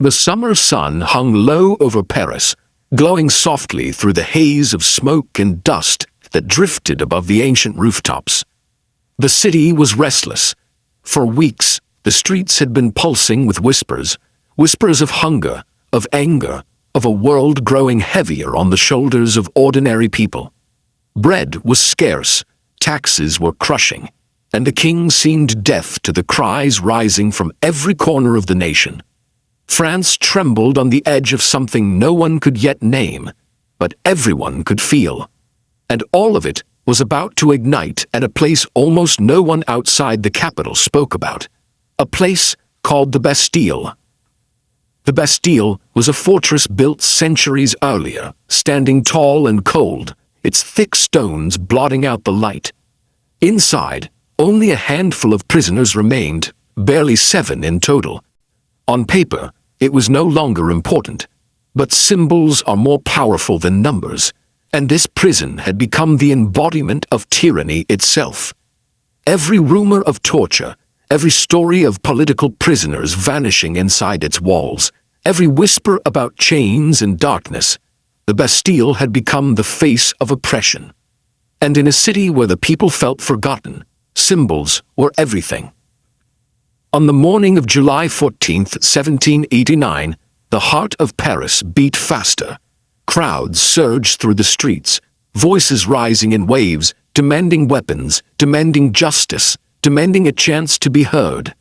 The summer sun hung low over Paris, glowing softly through the haze of smoke and dust that drifted above the ancient rooftops. The city was restless. For weeks, the streets had been pulsing with whispers of hunger, of anger, of a world growing heavier on the shoulders of ordinary people. Bread was scarce, taxes were crushing, and the king seemed deaf to the cries rising from every corner of the nation. France trembled on the edge of something no one could yet name, but everyone could feel. And all of it was about to ignite at a place almost no one outside the capital spoke about. A place called the Bastille. The Bastille was a fortress built centuries earlier, standing tall and cold, its thick stones blotting out the light. Inside, only a handful of prisoners remained, barely 7 in total. On paper, it was no longer important, but symbols are more powerful than numbers, and this prison had become the embodiment of tyranny itself. Every rumor of torture, every story of political prisoners vanishing inside its walls, every whisper about chains and darkness, the Bastille had become the face of oppression. And in a city where the people felt forgotten, symbols were everything. On the morning of July 14th, 1789, the heart of Paris beat faster. Crowds surged through the streets, voices rising in waves, demanding weapons, demanding justice, demanding a chance to be heard.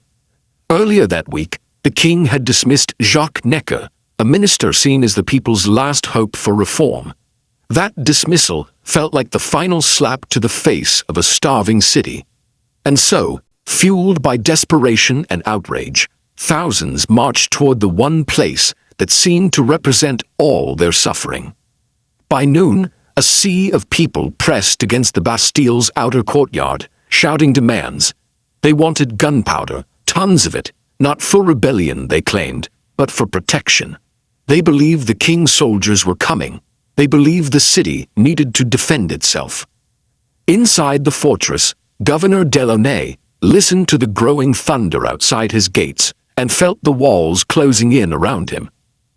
Earlier that week, the king had dismissed Jacques Necker, a minister seen as the people's last hope for reform. That dismissal felt like the final slap to the face of a starving city. And so, fueled by desperation and outrage, thousands marched toward the one place that seemed to represent all their suffering. By noon, a sea of people pressed against the Bastille's outer courtyard, shouting demands. They wanted gunpowder, tons of it, not for rebellion, they claimed, but for protection. They believed the king's soldiers were coming. They believed the city needed to defend itself. Inside the fortress, Governor Delaunay listened to the growing thunder outside his gates and felt the walls closing in around him.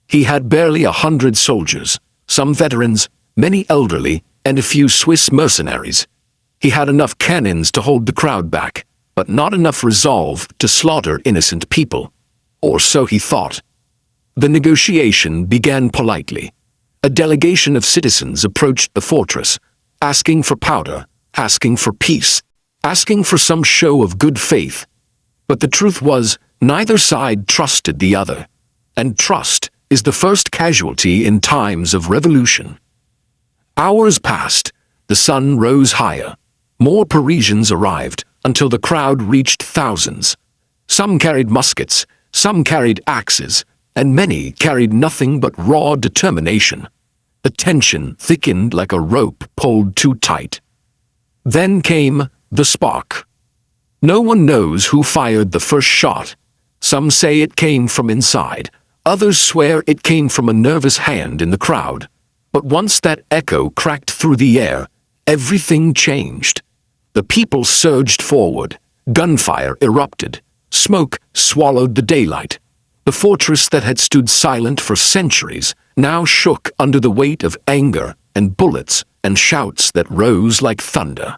He had barely 100 soldiers, some veterans, many elderly, and a few Swiss mercenaries. He had enough cannons to hold the crowd back, but not enough resolve to slaughter innocent people. Or so he thought. The negotiation began politely. A delegation of citizens approached the fortress, asking for powder, asking for peace, asking for some show of good faith. But the truth was, neither side trusted the other. And trust is the first casualty in times of revolution. Hours passed. The sun rose higher. More Parisians arrived, until the crowd reached thousands. Some carried muskets, some carried axes, and many carried nothing but raw determination. The tension thickened like a rope pulled too tight. Then came the spark. No one knows who fired the first shot. Some say it came from inside. Others swear it came from a nervous hand in the crowd. But once that echo cracked through the air, everything changed. The people surged forward. Gunfire erupted. Smoke swallowed the daylight. The fortress that had stood silent for centuries now shook under the weight of anger and bullets and shouts that rose like thunder.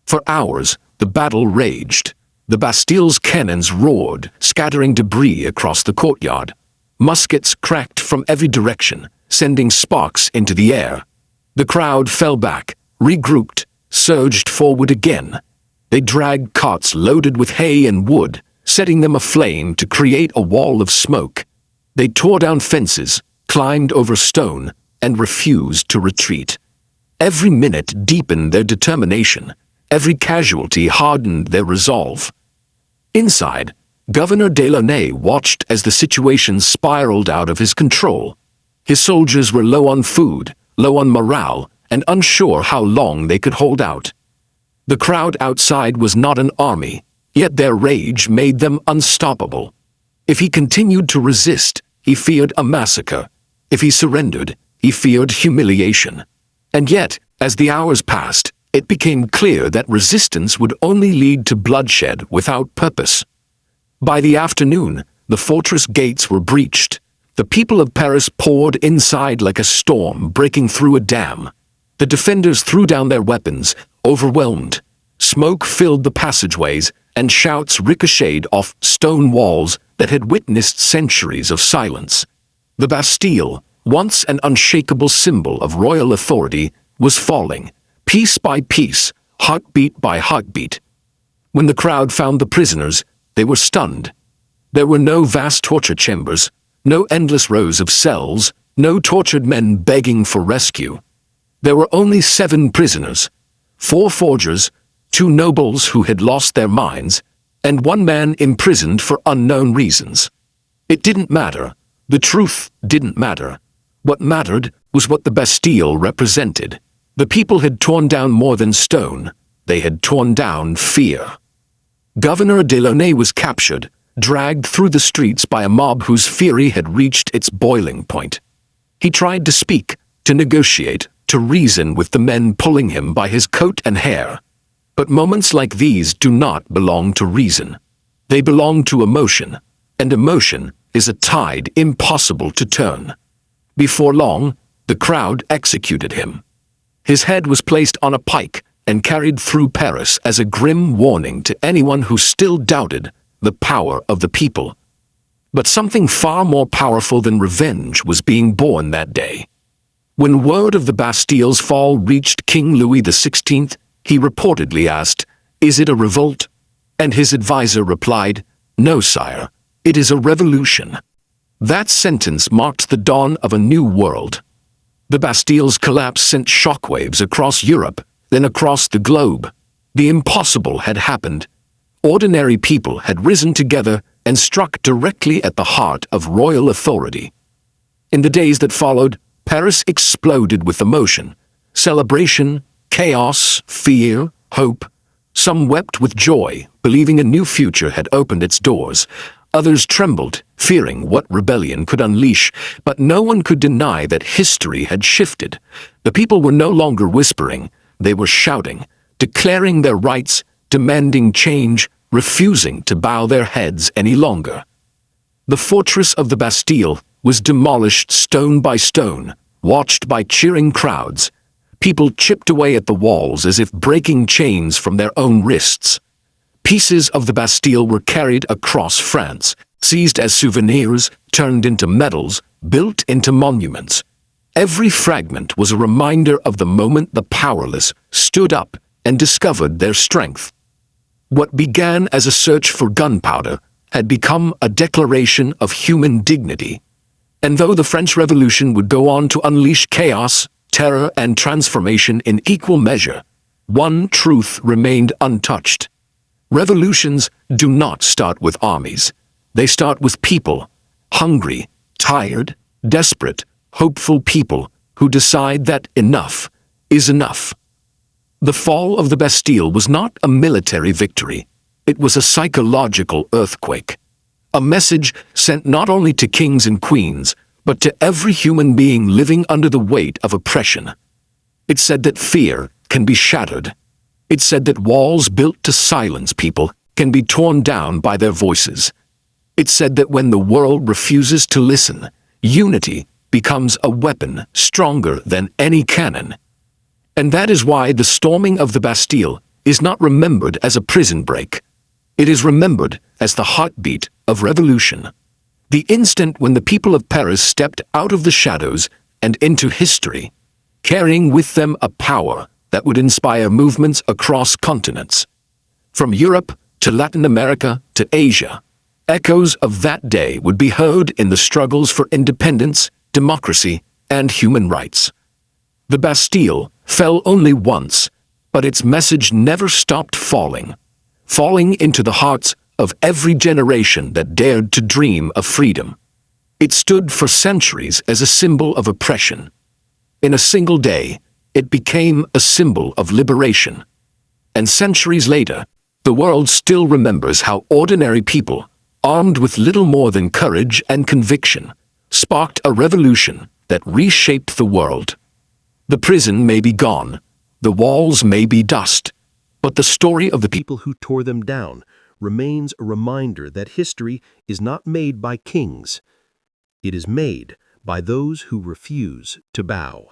For hours, the battle raged. The Bastille's cannons roared, scattering debris across the courtyard. Muskets cracked from every direction, sending sparks into the air. The crowd fell back, regrouped, surged forward again. They dragged carts loaded with hay and wood, setting them aflame to create a wall of smoke. They tore down fences, climbed over stone, and refused to retreat. Every minute deepened their determination. Every casualty hardened their resolve. Inside, Governor Delaunay watched as the situation spiraled out of his control. His soldiers were low on food, low on morale, and unsure how long they could hold out. The crowd outside was not an army, yet their rage made them unstoppable. If he continued to resist, he feared a massacre. If he surrendered, he feared humiliation. And yet, as the hours passed, it became clear that resistance would only lead to bloodshed without purpose. By the afternoon, the fortress gates were breached. The people of Paris poured inside like a storm breaking through a dam. The defenders threw down their weapons, overwhelmed. Smoke filled the passageways, and shouts ricocheted off stone walls that had witnessed centuries of silence. The Bastille, once an unshakable symbol of royal authority, was falling, piece by piece, heartbeat by heartbeat. When the crowd found the prisoners, they were stunned. There were no vast torture chambers, no endless rows of cells, no tortured men begging for rescue. There were only 7 prisoners, 4 forgers, 2 nobles who had lost their minds, and 1 man imprisoned for unknown reasons. It didn't matter. The truth didn't matter. What mattered was what the Bastille represented. The people had torn down more than stone. They had torn down fear. Governor Delaunay was captured, dragged through the streets by a mob whose fury had reached its boiling point. He tried to speak, to negotiate, to reason with the men pulling him by his coat and hair. But moments like these do not belong to reason. They belong to emotion, and emotion is a tide impossible to turn. Before long, the crowd executed him. His head was placed on a pike and carried through Paris as a grim warning to anyone who still doubted the power of the people. But something far more powerful than revenge was being born that day. When word of the Bastille's fall reached King Louis XVI, he reportedly asked, "Is it a revolt?" And his advisor replied, "No, sire, it is a revolution." That sentence marked the dawn of a new world. The Bastille's collapse sent shockwaves across Europe, then across the globe. The impossible had happened. Ordinary people had risen together and struck directly at the heart of royal authority. In the days that followed, Paris exploded with emotion, celebration, chaos, fear, hope. Some wept with joy, believing a new future had opened its doors. Others trembled, fearing what rebellion could unleash, but no one could deny that history had shifted. The people were no longer whispering, they were shouting, declaring their rights, demanding change, refusing to bow their heads any longer. The fortress of the Bastille was demolished stone by stone, watched by cheering crowds. People chipped away at the walls as if breaking chains from their own wrists. Pieces of the Bastille were carried across France, seized as souvenirs, turned into medals, built into monuments. Every fragment was a reminder of the moment the powerless stood up and discovered their strength. What began as a search for gunpowder had become a declaration of human dignity. And though the French Revolution would go on to unleash chaos, terror, and transformation in equal measure, one truth remained untouched. Revolutions do not start with armies. They start with people, hungry, tired, desperate, hopeful people who decide that enough is enough. The fall of the Bastille was not a military victory. It was a psychological earthquake. A message sent not only to kings and queens, but to every human being living under the weight of oppression. It said that fear can be shattered. It said that walls built to silence people can be torn down by their voices. It said that when the world refuses to listen, unity becomes a weapon stronger than any cannon. And that is why the storming of the Bastille is not remembered as a prison break. It is remembered as the heartbeat of revolution. The instant when the people of Paris stepped out of the shadows and into history, carrying with them a power that would inspire movements across continents. From Europe to Latin America to Asia, echoes of that day would be heard in the struggles for independence, democracy, and human rights. The Bastille fell only once, but its message never stopped falling into the hearts of every generation that dared to dream of freedom. It stood for centuries as a symbol of oppression. In a single day, it became a symbol of liberation. And centuries later, the world still remembers how ordinary people, armed with little more than courage and conviction, sparked a revolution that reshaped the world. The prison may be gone, the walls may be dust, but the story of the people Who tore them down remains a reminder that history is not made by kings. It is made by those who refuse to bow.